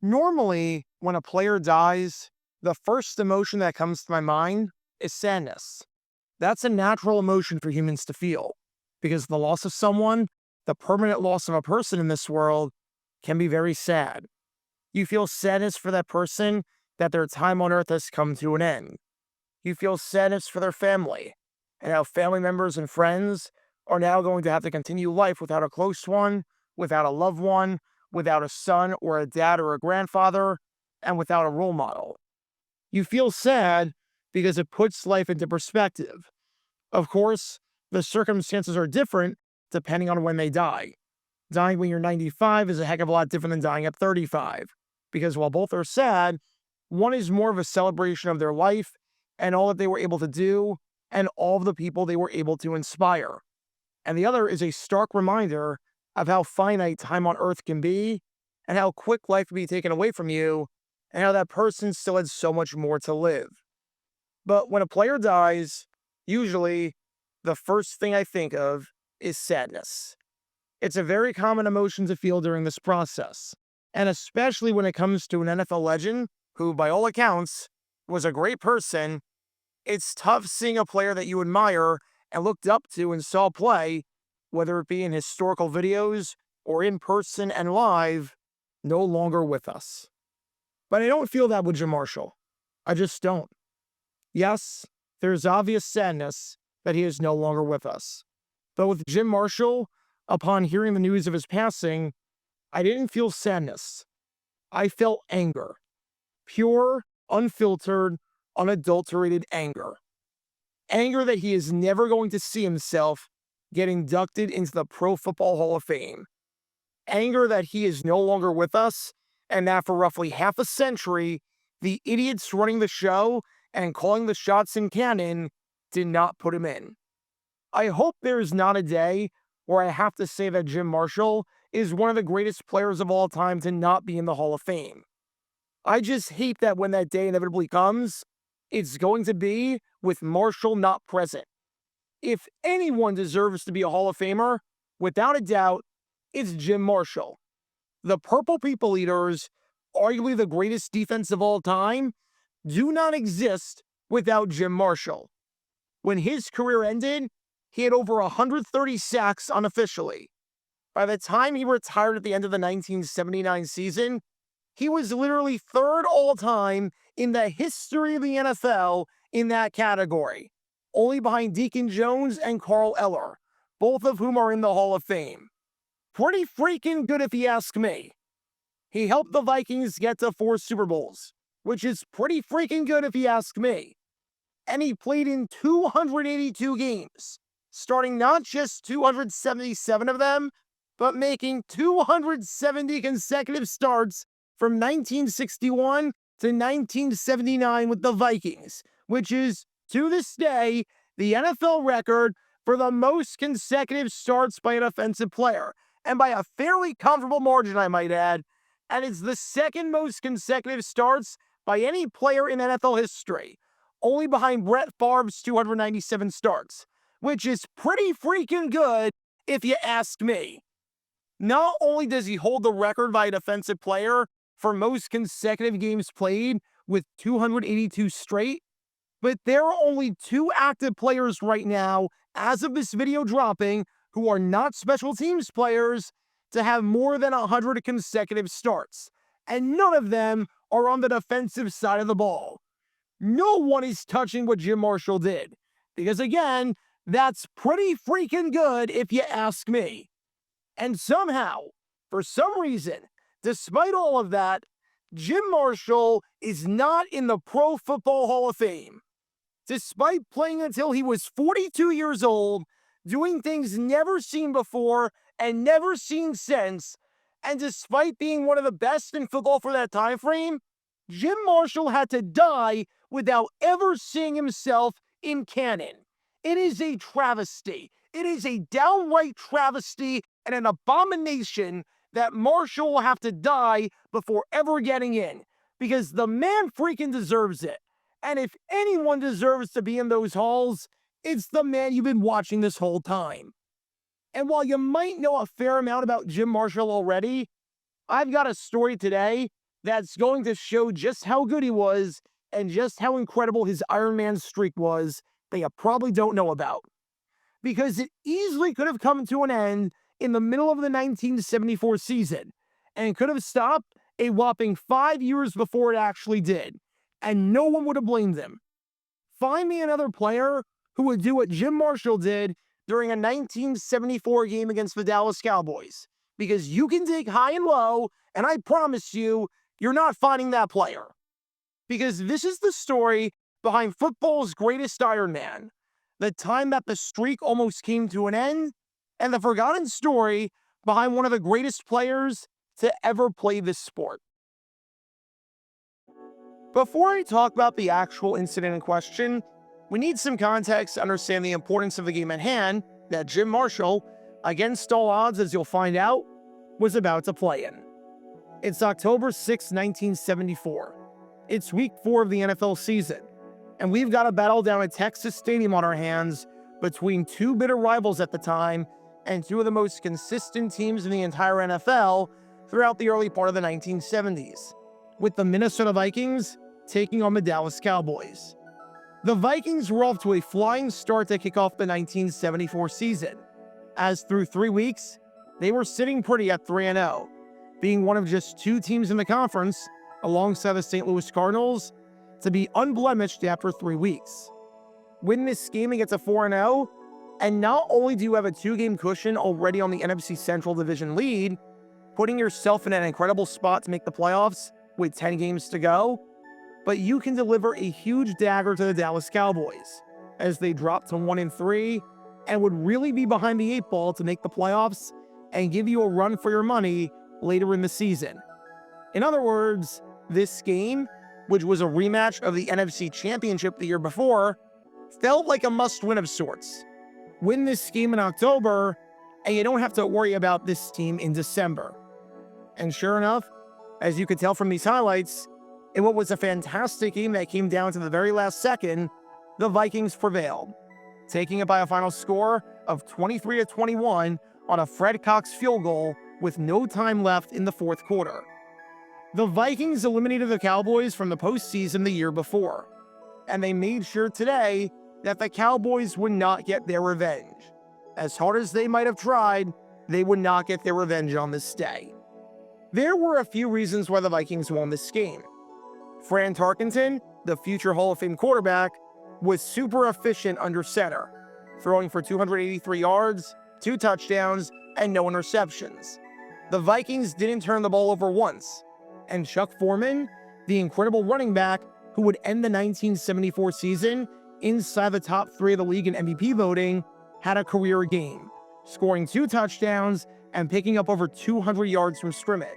Normally, when a player dies, the first emotion that comes to my mind is sadness. That's a natural emotion for humans to feel because the loss of someone, the permanent loss of a person in this world, can be very sad. You feel sadness for that person that their time on earth has come to an end. You feel sadness for their family and how family members and friends are now going to have to continue life without a close one, without a loved one, without a son or a dad or a grandfather, and without a role model. You feel sad because it puts life into perspective. Of course, the circumstances are different depending on when they die. Dying when you're 95 is a heck of a lot different than dying at 35, because while both are sad, one is more of a celebration of their life and all that they were able to do and all of the people they were able to inspire. And the other is a stark reminder of how finite time on earth can be and how quick life can be taken away from you and how that person still had so much more to live. But when a player dies, usually the first thing I think of is sadness. It's a very common emotion to feel during this process, and especially when it comes to an NFL legend who, by all accounts, was a great person. It's tough seeing a player that you admire and looked up to and saw play, whether it be in historical videos or in person and live, no longer with us. But I don't feel that with Jim Marshall. I just don't. Yes, there's obvious sadness that he is no longer with us. But with Jim Marshall, upon hearing the news of his passing, I didn't feel sadness. I felt anger. Pure, unfiltered, unadulterated anger. Anger that he is never going to see himself get inducted into the Pro Football Hall of Fame. Anger that he is no longer with us, and that for roughly half a century, the idiots running the show and calling the shots in canon did not put him in. I hope there is not a day where I have to say that Jim Marshall is one of the greatest players of all time to not be in the Hall of Fame. I just hate that when that day inevitably comes, it's going to be with Marshall not present. If anyone deserves to be a Hall of Famer, without a doubt, it's Jim Marshall. The Purple People Eaters, arguably the greatest defense of all time, do not exist without Jim Marshall. When his career ended, he had over 130 sacks unofficially. By the time he retired at the end of the 1979 season, he was literally third all-time in the history of the NFL in that category, only behind Deacon Jones and Carl Eller, both of whom are in the Hall of Fame. Pretty freaking good if you ask me. He helped the Vikings get to 4 Super Bowls, which is pretty freaking good if you ask me. And he played in 282 games, starting not just 277 of them, but making 270 consecutive starts from 1961 to 1979 with the Vikings, which is, to this day, the NFL record for the most consecutive starts by an offensive player, and by a fairly comfortable margin, I might add, and it's the second most consecutive starts by any player in NFL history, only behind Brett Favre's 297 starts, which is pretty freaking good if you ask me. Not only does he hold the record by a defensive player for most consecutive games played with 282 straight, but there are only 2 active players right now, as of this video dropping, who are not special teams players to have more than 100 consecutive starts. And none of them are on the defensive side of the ball. No one is touching what Jim Marshall did. Because again, that's pretty freaking good if you ask me. And somehow, for some reason, despite all of that, Jim Marshall is not in the Pro Football Hall of Fame. Despite playing until he was 42 years old, doing things never seen before and never seen since, and despite being one of the best in football for that time frame, Jim Marshall had to die without ever seeing himself in canon. It is a travesty. It is a downright travesty and an abomination that Marshall will have to die before ever getting in, because the man freaking deserves it. And if anyone deserves to be in those halls, it's the man you've been watching this whole time. And while you might know a fair amount about Jim Marshall already, I've got a story today that's going to show just how good he was and just how incredible his Ironman streak was that you probably don't know about. Because it easily could have come to an end in the middle of the 1974 season and could have stopped a whopping 5 years before it actually did, and no one would have blamed them. Find me another player who would do what Jim Marshall did during a 1974 game against the Dallas Cowboys, because you can dig high and low, and I promise you, you're not finding that player. Because this is the story behind football's greatest Ironman, the time that the streak almost came to an end, and the forgotten story behind one of the greatest players to ever play this sport. Before I talk about the actual incident in question, we need some context to understand the importance of the game at hand that Jim Marshall, against all odds as you'll find out, was about to play in. It's October 6, 1974. It's week 4 of the NFL season, and we've got a battle down at Texas Stadium on our hands between two bitter rivals at the time and two of the most consistent teams in the entire NFL throughout the early part of the 1970s, with the Minnesota Vikings taking on the Dallas Cowboys. The Vikings were off to a flying start to kick off the 1974 season, as through 3 weeks, they were sitting pretty at 3-0, being one of just 2 teams in the conference, alongside the St. Louis Cardinals, to be unblemished after 3 weeks. Win this game and get to 4-0, and not only do you have a 2-game cushion already on the NFC Central Division lead, putting yourself in an incredible spot to make the playoffs with 10 games to go, but you can deliver a huge dagger to the Dallas Cowboys as they drop to 1-3 and would really be behind the 8 ball to make the playoffs and give you a run for your money later in the season. In other words, this game, which was a rematch of the NFC Championship the year before, felt like a must-win of sorts. Win this game in October, and you don't have to worry about this team in December. And sure enough, as you could tell from these highlights, in what was a fantastic game that came down to the very last second, the Vikings prevailed, taking it by a final score of 23-21 on a Fred Cox field goal with no time left in the fourth quarter. The Vikings eliminated the Cowboys from the postseason the year before, and they made sure today that the Cowboys would not get their revenge. As hard as they might have tried, they would not get their revenge on this day. There were a few reasons why the Vikings won this game. Fran Tarkenton, the future Hall of Fame quarterback, was super efficient under center, throwing for 283 yards, 2 touchdowns, and no interceptions. The Vikings didn't turn the ball over once, and Chuck Foreman, the incredible running back who would end the 1974 season inside the top 3 of the league in MVP voting, had a career game, scoring 2 touchdowns and picking up over 200 yards from scrimmage.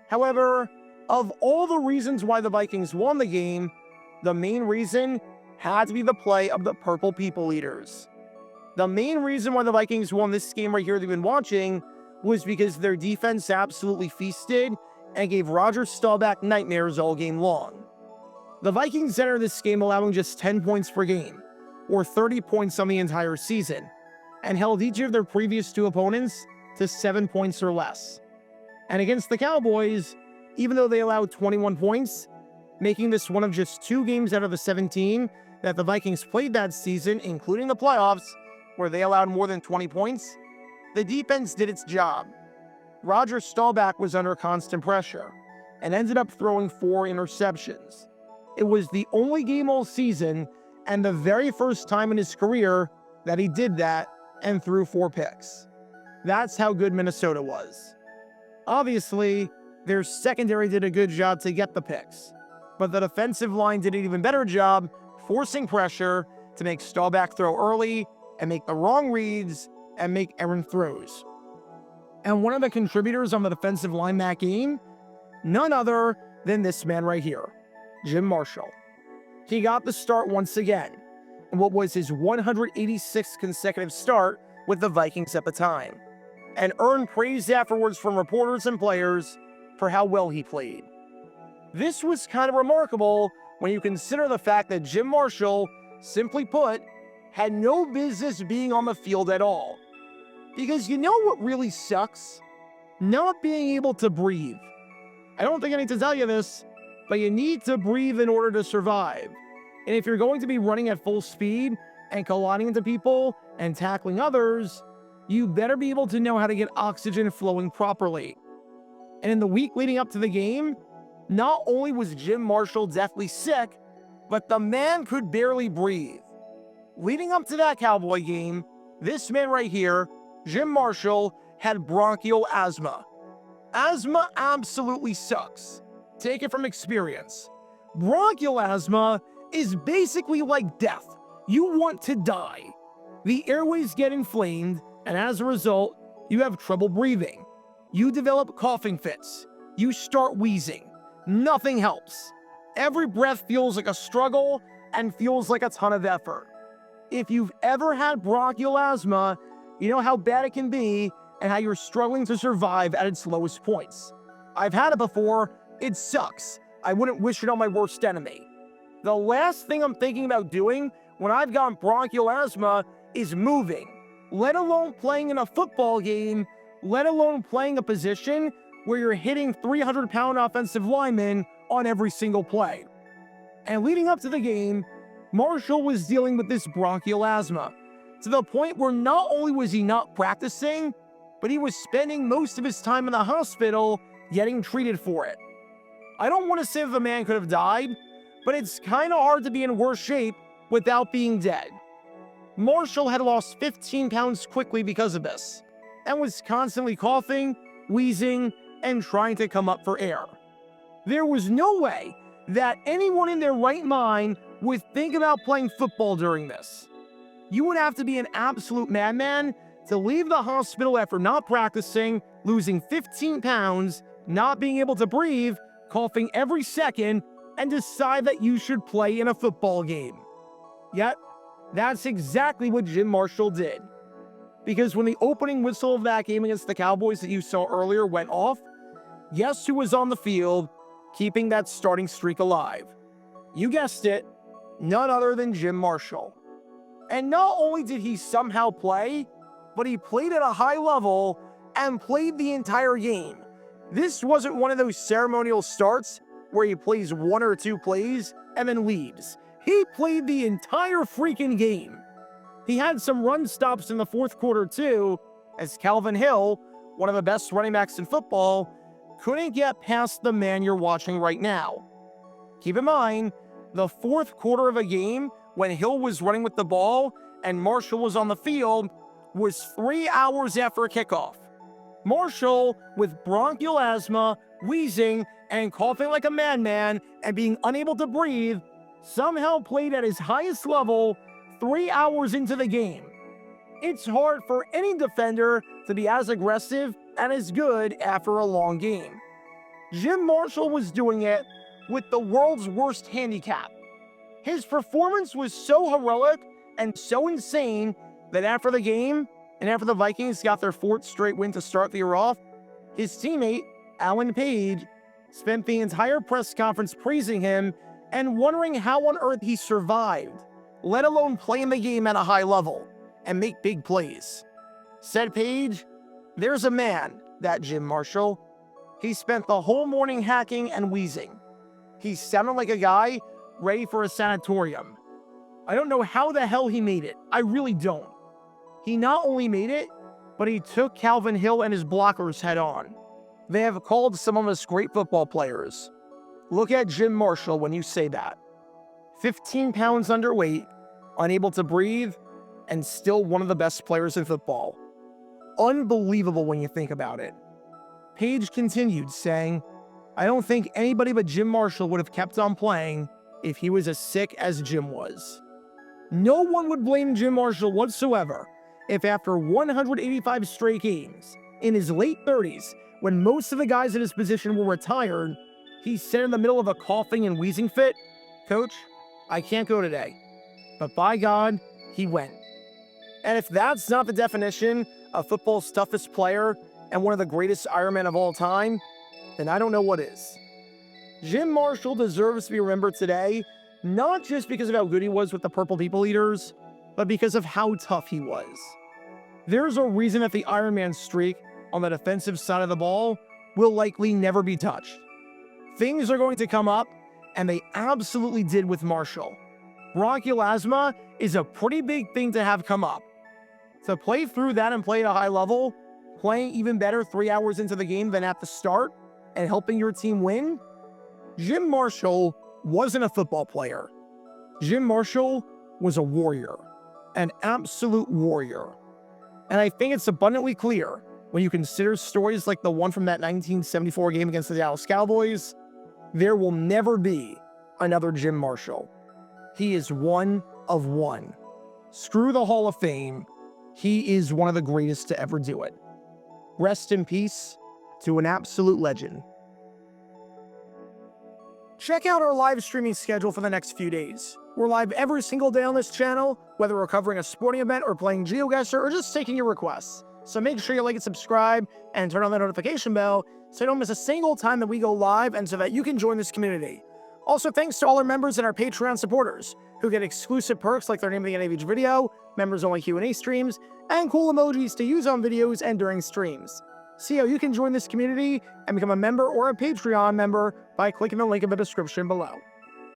However, of all the reasons why the Vikings won the game, the main reason had to be the play of the Purple People Eaters. The main reason why the Vikings won this game right here that you've been watching was because their defense absolutely feasted and gave Roger Staubach nightmares all game long. The Vikings entered this game allowing just 10 points per game, or 30 points on the entire season, and held each of their previous 2 opponents to 7 points or less. And against the Cowboys, even though they allowed 21 points, making this one of just 2 games out of the 17 that the Vikings played that season, including the playoffs, where they allowed more than 20 points, the defense did its job. Roger Staubach was under constant pressure and ended up throwing 4 interceptions. It was the only game all season and the very first time in his career that he did that and threw 4 picks. That's how good Minnesota was. Obviously, their secondary did a good job to get the picks, but the defensive line did an even better job forcing pressure to make Staubach throw early and make the wrong reads and make errant throws. And one of the contributors on the defensive line that game, none other than this man right here, Jim Marshall. He got the start once again, in what was his 186th consecutive start with the Vikings at the time, and earned praise afterwards from reporters and players for how well he played. This was kind of remarkable when you consider the fact that Jim Marshall, simply put, had no business being on the field at all. Because you know what really sucks? Not being able to breathe. I don't think I need to tell you this, but you need to breathe in order to survive. And if you're going to be running at full speed and colliding into people and tackling others, you better be able to know how to get oxygen flowing properly. And in the week leading up to the game, not only was Jim Marshall deathly sick, but the man could barely breathe. Leading up to that Cowboy game, this man right here, Jim Marshall, had bronchial asthma. Asthma absolutely sucks. Take it from experience. Bronchial asthma is basically like death. You want to die. The airways get inflamed, and as a result, you have trouble breathing. You develop coughing fits. You start wheezing. Nothing helps. Every breath feels like a struggle and feels like a ton of effort. If you've ever had bronchial asthma, you know how bad it can be and how you're struggling to survive at its lowest points. I've had it before. It sucks. I wouldn't wish it on my worst enemy. The last thing I'm thinking about doing when I've got bronchial asthma is moving, let alone playing in a football game, let alone playing a position where you're hitting 300-pound offensive linemen on every single play. And leading up to the game, Marshall was dealing with this bronchial asthma to the point where not only was he not practicing, but he was spending most of his time in the hospital getting treated for it. I don't want to say that the man could have died, but it's kind of hard to be in worse shape without being dead. Marshall had lost 15 pounds quickly because of this, and was constantly coughing, wheezing, and trying to come up for air. There was no way that anyone in their right mind would think about playing football during this. You would have to be an absolute madman to leave the hospital after not practicing, losing 15 pounds, not being able to breathe, coughing every second, and decide that you should play in a football game. Yet, that's exactly what Jim Marshall did. Because when the opening whistle of that game against the Cowboys that you saw earlier went off, guess who was on the field keeping that starting streak alive? You guessed it, none other than Jim Marshall. And not only did he somehow play, but he played at a high level and played the entire game. This wasn't one of those ceremonial starts where he plays one or two plays and then leaves. He played the entire freaking game. He had some run stops in the fourth quarter too, as Calvin Hill, one of the best running backs in football, couldn't get past the man you're watching right now. Keep in mind, the fourth quarter of a game, when Hill was running with the ball and Marshall was on the field, was 3 hours after kickoff. Marshall, with bronchial asthma, wheezing, and coughing like a madman, and being unable to breathe, somehow played at his highest level 3 hours into the game. It's hard for any defender to be as aggressive and as good after a long game. Jim Marshall was doing it with the world's worst handicap. His performance was so heroic and so insane that after the game, and after the Vikings got their fourth straight win to start the year off, his teammate, Alan Page, spent the entire press conference praising him and wondering how on earth he survived, let alone play in the game at a high level and make big plays. Said Page, "There's a man, that Jim Marshall. He spent the whole morning hacking and wheezing. He sounded like a guy ready for a sanatorium. I don't know how the hell he made it. I really don't. He not only made it, but he took Calvin Hill and his blockers head on. They have called some of us great football players. Look at Jim Marshall when you say that. 15 pounds underweight, unable to breathe, and still one of the best players in football. Unbelievable when you think about it." Page continued, saying, "I don't think anybody but Jim Marshall would have kept on playing if he was as sick as Jim was. No one would blame Jim Marshall whatsoever if after 185 straight games, in his late 30s, when most of the guys in his position were retired, he said in the middle of a coughing and wheezing fit, 'Coach, I can't go today.' But by God, he went." And if that's not the definition of football's toughest player and one of the greatest Ironmen of all time, then I don't know what is. Jim Marshall deserves to be remembered today, not just because of how good he was with the Purple People Eaters, but because of how tough he was. There's a reason that the Ironman streak on the defensive side of the ball will likely never be touched. Things are going to come up, and they absolutely did with Marshall. Bronchial asthma is a pretty big thing to have come up. To play through that and play at a high level, playing even better 3 hours into the game than at the start, and helping your team win, Jim Marshall wasn't a football player. Jim Marshall was a warrior, an absolute warrior. And I think it's abundantly clear when you consider stories like the one from that 1974 game against the Dallas Cowboys, there will never be another Jim Marshall. He is one of one. Screw the Hall of Fame. He is one of the greatest to ever do it. Rest in peace to an absolute legend. Check out our live streaming schedule for the next few days. We're live every single day on this channel, whether we're covering a sporting event or playing GeoGuessr or just taking your requests. So make sure you like and subscribe and turn on the notification bell so you don't miss a single time that we go live and so that you can join this community. Also, thanks to all our members and our Patreon supporters who get exclusive perks like their name at the end of each video, members-only Q&A streams, and cool emojis to use on videos and during streams. See how you can join this community and become a member or a Patreon member by clicking the link in the description below.